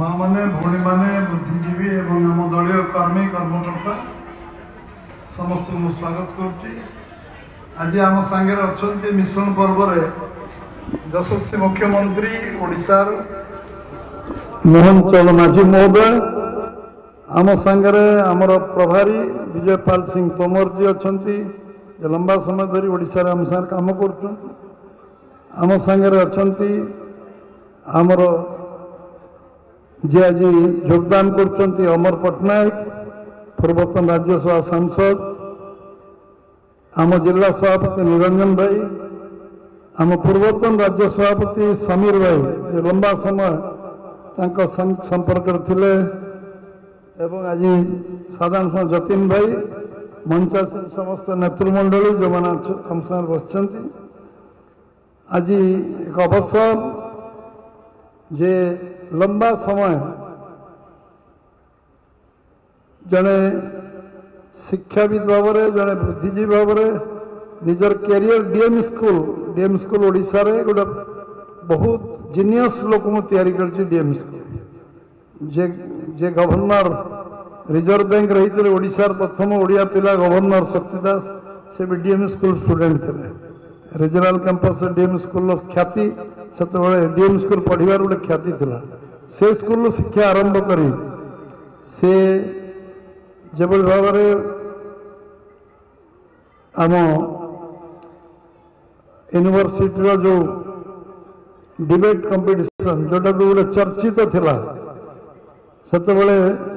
माँ माने भौणी माने बुद्धिजीवी एवं आम दलीय कर्मी कर्मकर्ता समस्त स्वागत करुच्ची। आज आम सांगे अच्छा मिश्रण पर्व यशस्वी मुख्यमंत्री ओडिशार मोहन चरण माझी महोदय आम सांगे आमर प्रभारी विजयपाल सिंह तोमर जी अच्छा लंबा समय धरी ओडिशा आम सागर काम कर आम सांगे अच्छा आमर जे आज योगदान कर अमर पट्टनायक पूर्वतन राज्यसभा सांसद आम जिला सभापति निरंजन भाई आम पूर्वतन राज्य सभापति समीर भाई लंबा समय संपर्क थिले एवं आज साधारण जतिन भाई मंचासीन समस्त नेतृमंडली जो मैंने आम सागर बस आज एक अवसर जे लंबा समय जड़े शिक्षाविद भाव में जड़े बुद्धिजीवी भाव में निजर कैरियर डीएम स्कूल ओडिशा रे गोटे बहुत जीनियस लोक तैयारी कर डीएम स्कूल जे गवर्नर रिजर्व बैंक रही थे ओडिशार प्रथम ओडिया पिला गवर्नर शक्तिदास से भी डीएम स्कूल स्टूडेंट थे रिजनल कैंपस डीएम स्कूल ख्याति से डीएम स्कूल पढ़ार गोटे ख्याति थिला से स्कूल शिक्षा आरंभ करी से जो भाव में आम यूनिवर्सिटी जो डिबेट कंपटीशन जोटा गोटे चर्चित थिला सेते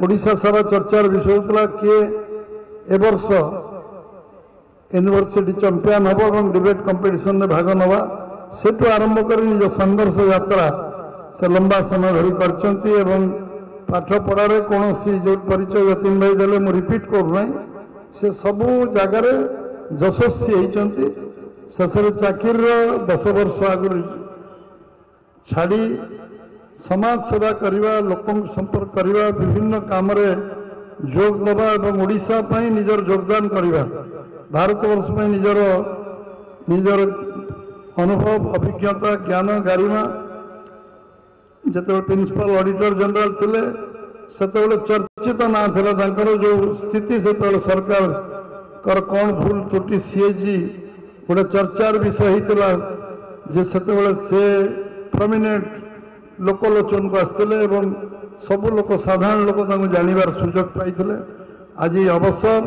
ओडिशा सारा चर्चार विषय होता किए ए वर्ष यूनिवर्सिटी चैंपियन हम और डिबेट कंपटीशन में भाग नवा से आरंभ कर निज संघर्ष यात्रा से लंबा समय धरी कर पाठ पढ़ारे कौन जो परिचय जतिन भाई देले मु रिपीट करूना से सबू जगार यशस्वी होती शेष चाकिर 10 वर्ष आगु छाड़ी समाज सेवा करवा लोक संपर्क करवा विभिन्न काम जोग दबा और ओडिशा पई निजर योगदान करवा भारतवर्ष में निजर निजर अनुभव अभिज्ञता ज्ञान गारिमा जिते प्रिंसिपल ऑडिटर जनरल थे से चर्चित ना था जो स्थिति से सरकार कर कौन भूल त्रुटि सीएजी गोटे चर्चार विषय होता जे से प्रोमिनेंट लोकलोचन को आसते सबू लोक साधारण लोक जानवर सुजोग पाई आज अवसर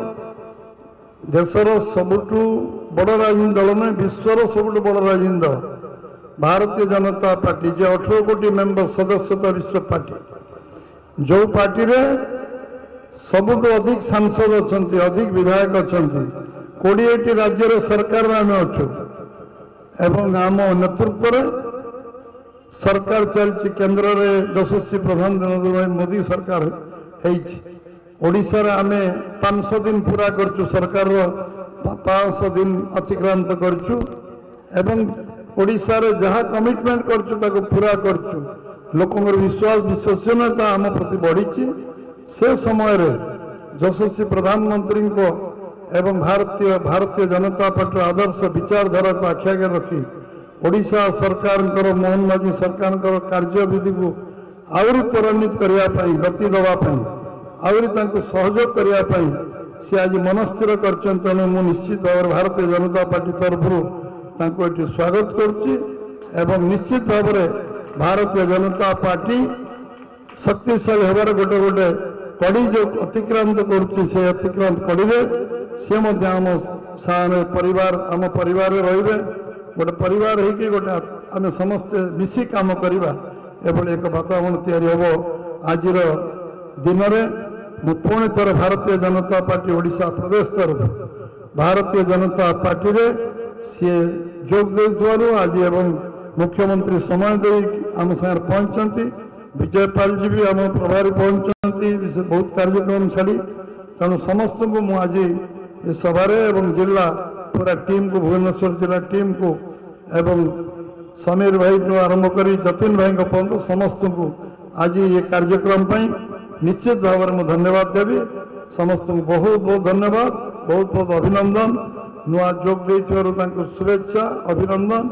देशर सबुठु बड़ राजनीति दल में विश्वर सबुठु बड़ राजनीति दल भारतीय जनता पार्टी जे 18 कोटी मेंबर सदस्यता विश्व पार्टी जो पार्टी रे सबुठु अधिक सांसद अच्छा अधिक विधायक अच्छा 20 राज्य सरकार में आम अच्छु एवं आम नेतृत्व सरकार चलती केन्द्र में यशस्वी प्रधान नरेंद्र भाई मोदी सरकार ओडिशा रे आमे 500 दिन पूरा करचु सरकार 500 दिन अतिक्रांत करचु एवं ओडिशा रे जहाँ कमिटमेंट करचु ताको पूरा करचु लोकंर विश्वास विश्वसनीयता आम प्रति बढ़ी से समय रे यशस्वी प्रधानमंत्री को एवं भारतीय जनता पार्टी आदर्श विचारधारा को आखि आगे रखी ओडिशा सरकार मोहन माझी सरकार कार्यविधि को आहरी त्वरान्वित करने गति देवाई आहरी सहयोग करने सी आज मनस्थिर कर तेणु मु निश्चित भाव भारतीय जनता पार्टी तरफ स्वागत करुच्ची निश्चित भाव भारतीय जनता पार्टी शक्तिशाली होबार गोटे गोटे कड़ी जो अतिक्रांत करुच्ची से अतिक्रांत कड़े सी आम परिवार आम परिवार रे गोटे परिवार होगी गोटे आम समस्ते मिसी काम करवा एभली एक वातावरण तैयारी हम आज दिन में पुणी थर भारतीय जनता पार्टी ओडिशा प्रदेश तरफ भारतीय जनता पार्टी रे सी जोग दे आज एवं मुख्यमंत्री समय दे आम सागर पहुंचती विजयपाल जी भी आम प्रभारी पहुंचती बहुत कार्यक्रम छाड़ी तेणु समस्त को मु आज सभारे एवं जिला पूरा टीम को भुवनेश्वर जिला टीम को एवं समीर भाई को आरंभ कर जतिन भाई पर्यटन समस्त को आज ये कार्यक्रम निश्चित भाव में धन्यवाद देवी समस्त को बहुत बहुत धन्यवाद बहुत बहुत अभिनंदन नुआ जोग शुभेच्छा अभिनंदन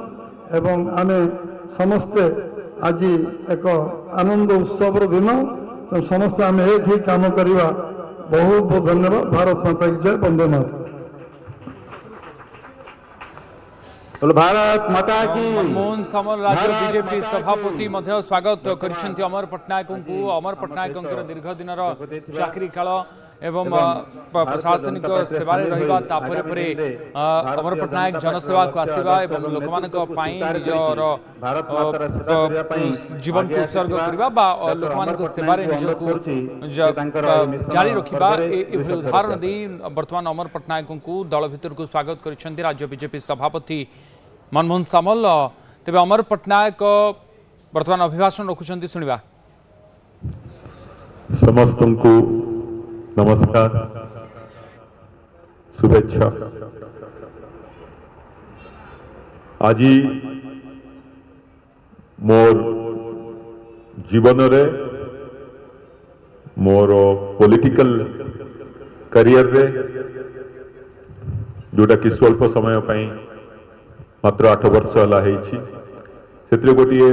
एवं आमे समस्ते आज एक आनंद उत्सव दिन तो समस्त आम एक ही काम करवा। बहुत बहुत धन्यवाद। भारत माता की जय। वंदे मातरम। भारत माता की। मनमोहन सामल राज्य बीजेपी सभापति मध्य स्वागत कर अमर पट्टनायक को। अमर पट्टनायक दीर्घ दिन चाकरी काल एवं प्रशासनिक सेवा रहिबा तापर परे अमर पट्टनायक जनसेवा को आसीबा एवं लोकमानक पई निजर जीवन को उत्सर्ग करबा बा लोकमानक सेवा रे निजको जारी रखिबा एभली उदाहरण दे वर्तमान अमर पट्टनायक को दल भितर को स्वागत कर राज्य बीजेपी सभापति मनमोहन सामल। तेबे अमर पट्टनायक वर्तमान अभिभाषण रखुछंती सुनिबा। समस्त को नमस्कार, शुभेच्छा। आज मोर जीवन रे मोर पॉलिटिकल करियर रे जोटा कि स्वल्प समय पाई मात्र 8 वर्ष है गोटे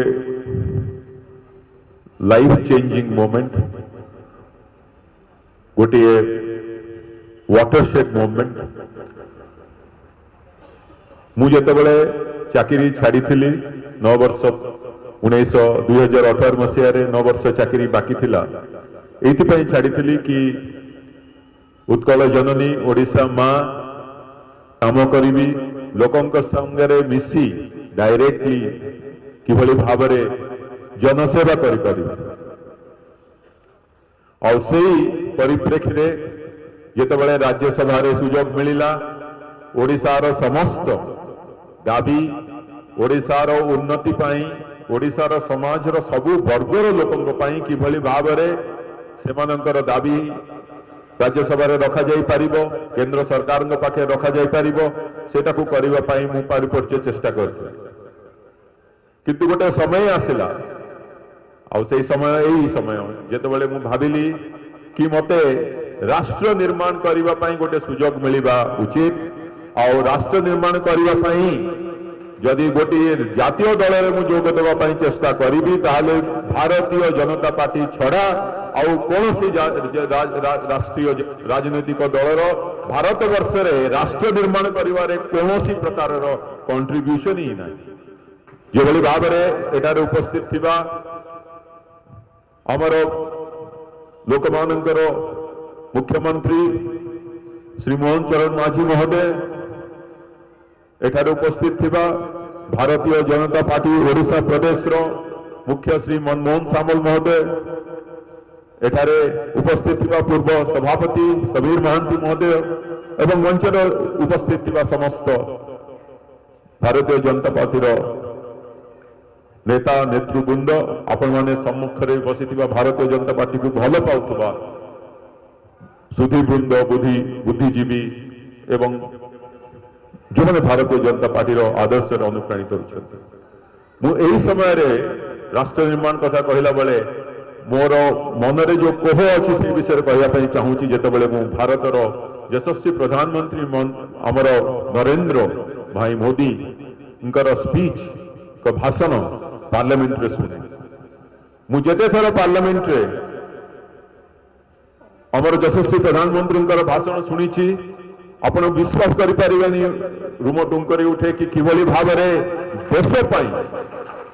लाइफ चेंजिंग मोमेंट, गोटे वाटरशेड मोमेंट। मुझे चाकरी छाड़ी 9 वर्ष 2018 मसीह 9 वर्ष चाकरी बाकी थिला। एइथिपई छाड़ी कि उत्कल जननी ओडिशा माँ काम करी लोकंक संगे मिसी डायरेक्टली किभली भाव जनसेवा करि और सही परिप्रेक्षी जितेबाला राज्यसभा सुजोग मिलला ओडिशार समस्त दाबी ओडिशार उन्नति पाई ओडिशार समाजर सबु वर्गर लोकंक पाई किभली भाव सेमानंकर दाबी राज्यसभा रखा जाई पारिबो, केंद्र सरकार पाखे रखा जाई पारिबो, सेटा को करिवा पाई मु पारिपर्य चेष्टा करथि। किंतु गोटे समय आसिला आउ से समय यही समय जेतेबेले मु भाबिली कि मते राष्ट्र निर्माण करिवा पाई गोटे सुजोग मिलिबा उचित। आउ राष्ट्र निर्माण करिवा पाई जदि गोटे जातीय दल में मु जोग देवा पाई चेष्टा करिबी ताले भारतीय जनता पार्टी छड़ा आउ कौन सी राष्ट्रीय राजनैतिक दलर भारत वर्ष रे राष्ट्र निर्माण करिवारे कौन सी प्रकार कंट्रीब्यूशन ही ना जो भली भाव एटार उपस्थित थिबा आमर लोकमानंकर मुख्यमंत्री श्री मोहन चरण माझी महोदय, एठार उपस्थित थिबा भारतीय जनता पार्टी ओडिशा प्रदेश मुख्य श्री मनमोहन सामल महोदय, एठारे उपस्थित थिबा पूर्व सभापति सबीर महांती महोदय एवं मंचर उपस्थित थिबा समस्त भारतीय जनता पार्टी नेता नेतृवृंद, आपण माने सम्मुख रे बसिथिबा भारतीय जनता पार्टी को भल पाउथबा सुधीवृंद बुद्धिजीवी एवं जो मैंने भारतीय जनता पार्टी आदर्श अनुप्राणित होती समय राष्ट्र निर्माण कथा कहला बेले मोर मनरे जो कोह अच्छी से विषय कहवाई चाहूँगी जितेबाला मु भारतर यशस्वी प्रधानमंत्री आमर नरेंद्र भाई मोदी स्पीच का भाषण पार्लियामेंट रे सुने मुझे थर पार्लियामेंट रे आमर यशस्वी प्रधानमंत्री भाषण शुणी आपण विश्वास करें रूम टुंकरी उठे कि किभली भाव देश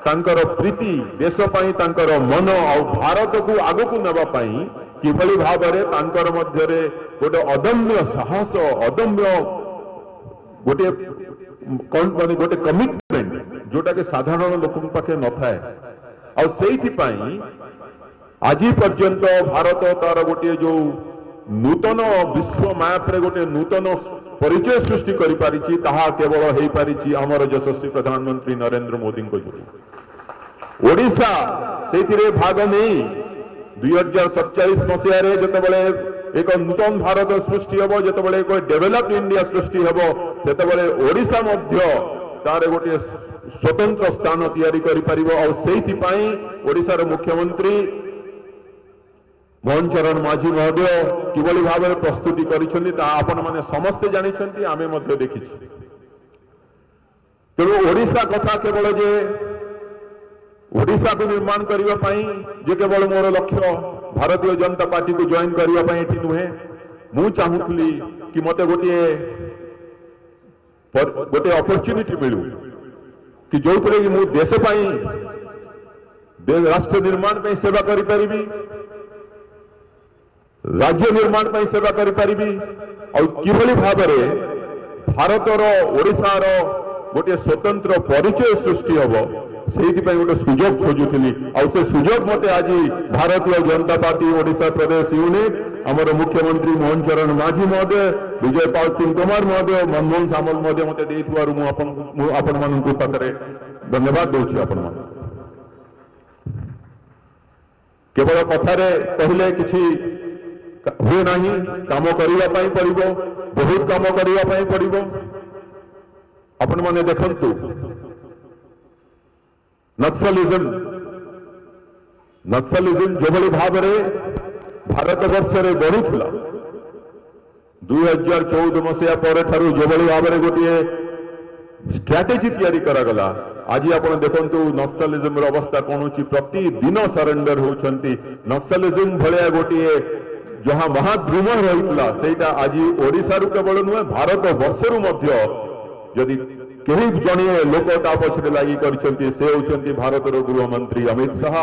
तांकर प्रीति देश तांकर मन और भारत को आग को नापी किभली भाव तांकर मध्य गोटे अदम्य साहस अदम्य गोटे गोटे कमिटमेंट जोटा के साधारण लोक पाखे न थाए और आज पर्यंत भारत तार गोटे जो नूतन विश्व मैप रे गोटे नूतन परिचय सृष्टि करि पारिछि ताहा केवल हेई पारिछि हमर यशस्वी प्रधानमंत्री नरेंद्र मोदी को जोड़ी ओडिशा सेथिरे भाग नहीं 2047 मसीह रे जतबेले एक नूतन भारत सृष्टि हबो जतबेले कोई डेवलप्ड इंडिया सृष्टि हबो सेतबेले ओडिशा मध्य तार गोटे स्वतंत्र स्थान तैयारी करि परिबो और सेहि पई ओडिसा रो मुख्यमंत्री मोहन चरण माझी महोदय किभली भाव में प्रस्तुति आपण मैंने समस्ते जानी आमे मध्य देखी तेणु ओडिशा कथा केवल जे ओडिशा को निर्माण करने जे केवल मोर लक्ष्य भारतीय जनता पार्टी को जॉइन करने नुहे मु चाहूली कि मते गोटे अपॉर्चुनिटी मिलू कि जो कि मु देश राष्ट्र निर्माण पे सेवा करि परिबी राज्य निर्माण पे सेवा करि परिबी और किभली भाबरे भारतर ओडिशार गोटे स्वतंत्र परिचय सृष्टि हबो सेहि गोटे सुजोग खोजुली और से सुजोग मते आज भारतीय जनता पार्टी ओडिशा प्रदेश यूनिट आमर मुख्यमंत्री मोहन चरण माझी महोदय विजय पाल सिंह कुमार महोदय मनमोहन सामल महोदय मते देइथुवारु मु आपण माननकु पाखरे धन्यवाद दउछि आपण मान केवल कथारे कहले किछि हुए नाही काम करिवा पई पड़िबो बहुत काम करिवा पई पड़िबो आपण माने देखंतु नक्सलिज्म जो भाव भारत वर्ष में बढ़ुला 2014 मसीहा पर जो भाव में गोटे स्ट्राटेजी तैयारी करागला आज आप देखु नक्सलिज्म अवस्था कौन हो प्रतिदिन सरेंडर होती नक्सलिज्म भाया गोटे जहाँ महाद्रुम रही है आज ओडिशा केवल नुहे भारत वर्षर जदि कहीं जड़े लोक पछे लगी से होती भारतर गृहमंत्री अमित शाह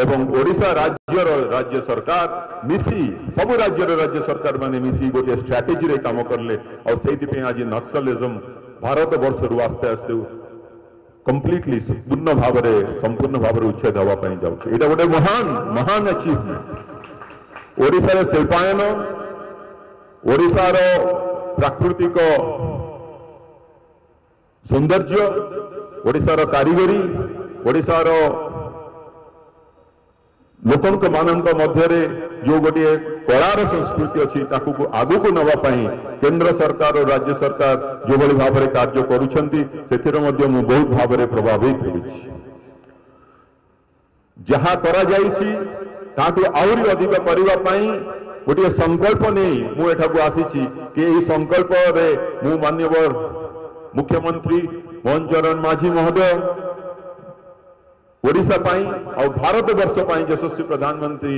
एवं ओडिशा राज्य सरकार मिसी सब राज्य सरकार माने मिसी गोटे स्ट्राटेजी रे काम करले और से आज नक्सलिज्म भारत वर्ष आस्ते आस्ते कंप्लीटली संपूर्ण भाव उच्छेद होगापी जाऊँ यहाँ गोटे महान अचीवमेंट ओडिशा रे शिल्पायन ओडिशार प्राकृतिक सौंदर्य ओडिशार कारीगरी ओडिशार लोकंक मानंक मध्यरे जो गोटे कलार संस्कृति अच्छी ताकू आगु को नवा पाई केंद्र सरकार और राज्य सरकार जो भली भाव में कार्य करुछंती सेथिरे मध्य मु बहुत भाव में प्रभावित होइछि जहा करा जाइछि ताकू आउरी अधिक करिवा पाई गोटे संकल्प नहीं मु एठाकू आसीछि कि एही संकल्प रे मु मान्यवर मुख्यमंत्री मोहन चरण माझी महोदय ओडिशा पाई और भारत वर्ष पाई यशस्वी प्रधानमंत्री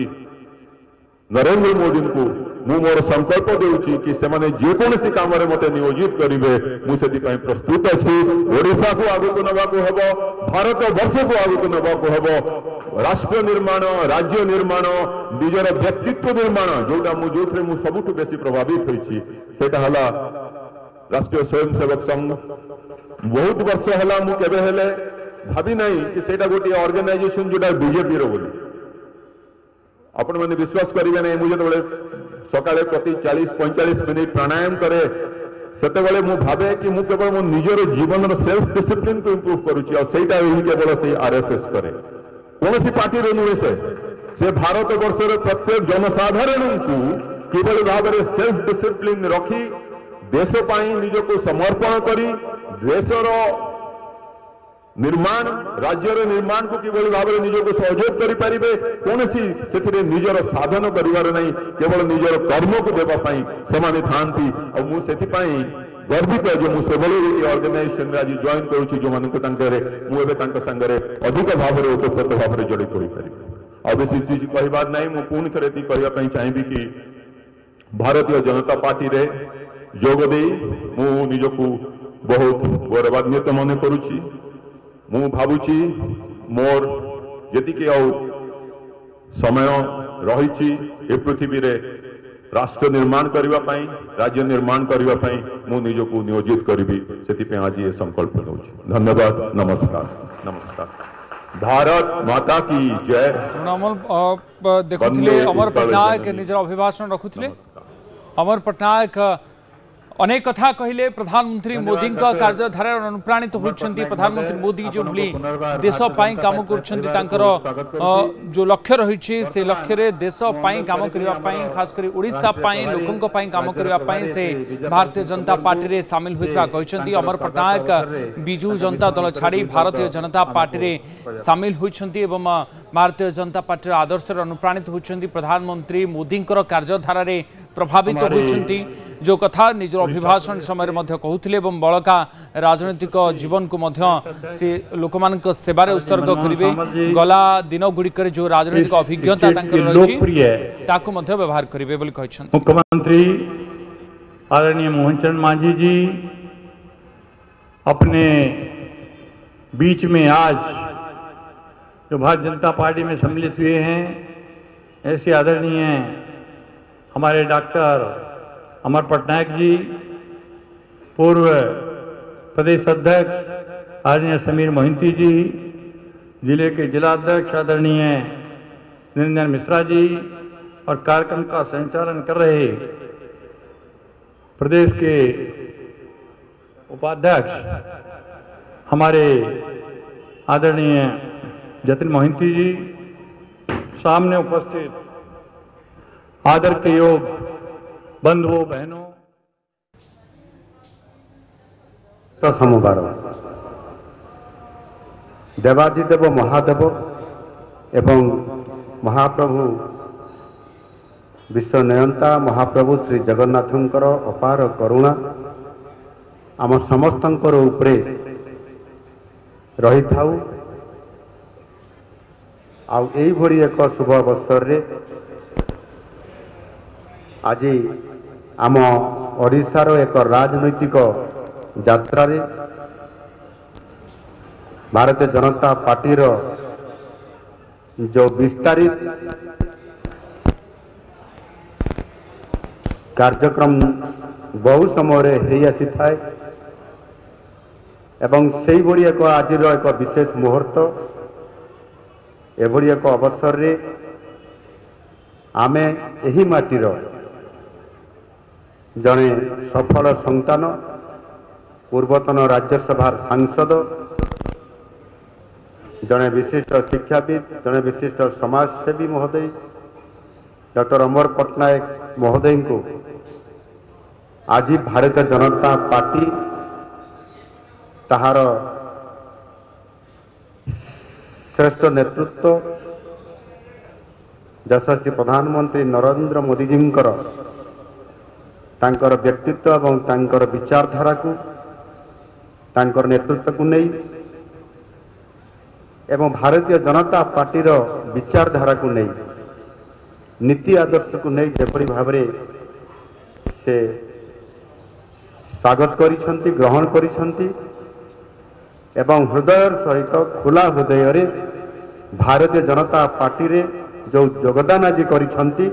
नरेंद्र मोदी को मु मोर संकल्प देउछि कि से माने जे कोनसी काम रे मते नियोजित करिवे मु सेति पई प्रस्तुत अछि ओडिशा को आगु को नबा को हबो भारत वर्ष को आगु को नबा को हबो राष्ट्र निर्माण राज्य निर्माण निजर व्यक्तित्व निर्माण जोटा मु जोथरे मु सबुठ बेसी प्रभावित होइछि सेटा हला राष्ट्रीय स्वयंसेवक संघ बहुत वर्ष है मुझे भावी ना कि सेटा गोटे ऑर्गेनाइजेशन जोटा बीजेपी बोली आपण मैंने विश्वास करेंगे नहीं मुझे जो सकाले प्रति 40-45 मिनिट प्राणायाम करे से मु भावे कि मु केवल मो निजर जीवन सेल्फ डिसिप्लिन को इंप्रूव करुच्ची और सेटा केवल से आरएसएस करे कौन सी पार्टी नुहे से भारत वर्ष प्रत्येक जनसाधारण को किभली भाव में सेल्फ डिसिप्लिन रखी देश पाई निज को समर्पण करी देशर निर्माण राज्यर निर्माण को किभली भाव में निज को सहयोग करि परिबे कोनसी सेथिरे निजर साधन करिवार नहीं केवल निजर कर्म को देबा पाई सेमाने थांती और मु सेथि पाई गर्वित जो मु सेभली ऑर्गेनाइजेशन रे आज जॉइन करूची जो मानक तांकरे मु एबे तांक संगरे अधिक भाव में ओतप्रोत भाव में जड़ित होई परिबे अब बेसी चीज कहिबार नहीं मु पुणी थरे ती कहिया पई चाहिबी कि भारतीय जनता पार्टी रे जोग दे मु निजको बहुत गौरवान्वित मन करुची मु भावुची मोर जति के समय रही ए पृथ्वी रे राष्ट्र निर्माण करने राज्य निर्माण करने मु निजको नियोजित करी से आज ये संकल्प नौची धन्यवाद नमस्कार नमस्कार भारत माता की जय देखुले अमर पट्टनायक निजर अभिभाषण रखुले अमर पट्टनायक अनेक कथा कहले प्रधानमंत्री मोदी कार्यधारा अनुप्राणित होती प्रधानमंत्री मोदी जो भली देश पाई काम कर जो लक्ष्य रही से लक्ष्य रे देश पाई काम करने खास कर ओडिशा पाई लोकों पाई काम करने से भारतीय जनता पार्टी रे सामिल होता कहते अमर पट्टनायक बिजू जनता दल छाड़ी भारतीय जनता पार्टी रे सामिल होती भारतीय जनता पार्टी आदर्श अनुप्राणित होती प्रधानमंत्री मोदी कार्यधारा प्रभावित होती जो कथा निज अभिभाषण समय कहते बड़का राजनैतिक जीवन को सी लोक मान सेवार उत्सर्ग करेंगे गला दिन गुड़िक जो राजनैतिक अभिज्ञता रही व्यवहार करेंगे मुख्यमंत्री आदरणीय मोहन चरण मांझी जी अपने बीच में आज जो भारतीय जनता पार्टी में सम्मिलित हुए हैं ऐसे आदरणीय हमारे डॉक्टर अमर पटनायक जी, पूर्व प्रदेश अध्यक्ष आदरणीय समीर मोहिंती जी, जिले के जिलाध्यक्ष आदरणीय निरंजन मिश्रा जी और कार्यक्रम का संचालन कर रहे प्रदेश के उपाध्यक्ष हमारे आदरणीय जतिन मोहिंती जी, सामने उपस्थित आदर के योग बंधुओं बहनों, सोमवार देवादिदेव महादेव एवं महाप्रभु विश्वनयंता महाप्रभु श्री जगन्नाथंकर अपार करुणा आम समस्तंकर उपरे रही थाउ। आउ एई भरी एक शुभ अवसर रे आज आम ओडिशार एक राजनैतिक यात्रा रे भारतीय जनता पार्टी रो जो विस्तारित कार्यक्रम बहु समय हो आसी थाए एवं से भली एक आज एक विशेष मुहूर्त एभली एक अवसर रे आमे एही माटीर जड़े सफल संतान पूर्वतन राज्यसभा सांसद जड़े विशिष्ट शिक्षाविद जड़े विशिष्ट समाजसेवी महोदय डॉक्टर अमर पटनायक महोदय को आज भारतीय जनता पार्टी ताहार श्रेष्ठ नेतृत्व यशस्वी प्रधानमंत्री नरेंद्र मोदी जी तांकर व्यक्तित्व एवं तांकर विचारधारा को तांकर नेतृत्व को नहीं एवं भारतीय जनता पार्टी रो विचारधारा को नहीं नीति आदर्श को नहीं जेपरी भावरे से स्वागत करिसंती ग्रहण करिसंती एवं हृदय सहित खुला हृदय रे भारतीय जनता पार्टी रे जो योगदान आज करिसंती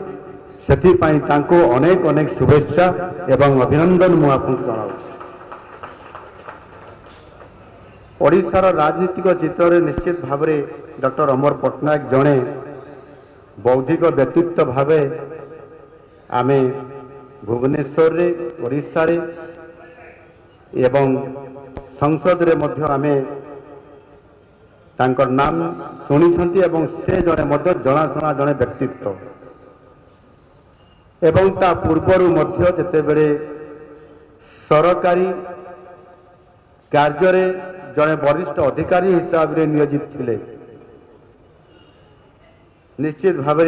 सेथि पई तांको अनेक अनेक शुभेच्छा एवं अभिनंदन मु आपको जणाउ। ओडिशार राजनीतिक चित्र रे निश्चित भावरे डॉक्टर अमर पटनायक जणे बौद्धिक व्यक्तित्व भावे आमे भुवनेश्वर रे ओडिशा रे एवं संसद रे मध्य आमे तांकर नाम शुणी एवं से जड़े मध्य जनाशुना जड़े व्यक्तित्व एवं ता पूर्वर मध्य जेते बेले सरकारी कार्य रे जड़े वरिष्ठ अधिकारी हिसाब रे नियोजित थिले निश्चित भाव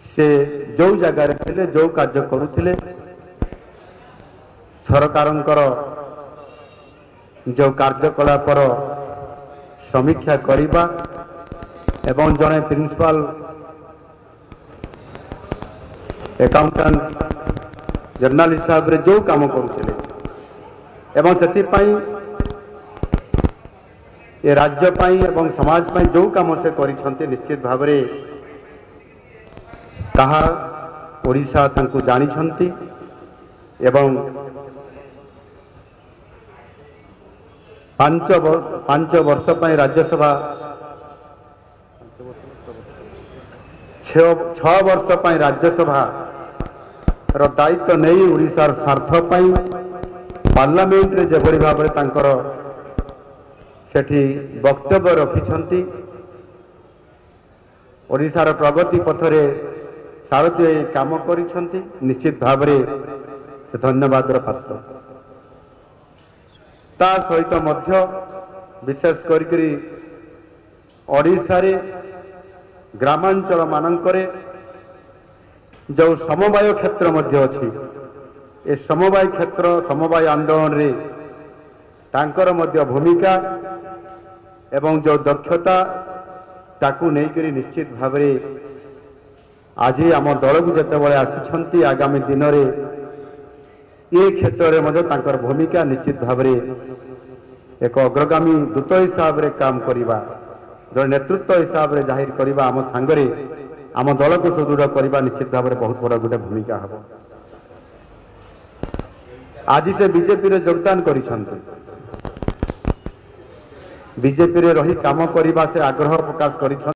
से जो जगार थिले जो कार्य करुथिले सरकारंकर जो कार्यकलापर समीक्षा करिबा एवं जड़े प्रिंसिपल अकाउंटेंट जर्नल हिसाब रे जो काम करुथिले एवं सेति पई ये राज्य पाई एवं समाज पाई जो काम से करिसंते निश्चित भाव रे ताहा ओडिशा तांको जानिछंती एवं पांच वर्ष पाई राज्यसभा 6 वर्ष पाई राज्यसभा रो दायित्व नहीं ओडिशार स्वार्थ पाई पार्लियामेंट रे जेभली भाव रे तांकर सेठी वक्तव्य रखिछंती ओडिशार प्रगति पथरे सारथी काम करिछंती निश्चित भाव रे से धन्यवाद पात्र ता सहित मध्य विशेष करी ओडिशारे ग्रामांचल मानकरे जो समवाय क्षेत्र मध्य अछि ए समवाय क्षेत्र समवाय आंदोलन रे तांकर मध्य भूमिका एवं जो दक्षता ताकू नहीं करी निश्चित भाव आज आम दल को जिते आसी आगामी दिन में ये क्षेत्र में तांकर भूमिका निश्चित भाव एक अग्रगामी दूत हिसाब रे काम करवा जो नेतृत्व हिसाब रे जाहिर करवा आम सांगरे आम दल को सुदृढ़ करवा निश्चित भाव में बहुत बड़ा गोटे भूमिका हम आज से बीजेपी रे योगदान करिसंते बीजेपी रे रही काम करने से आग्रह प्रकाश कर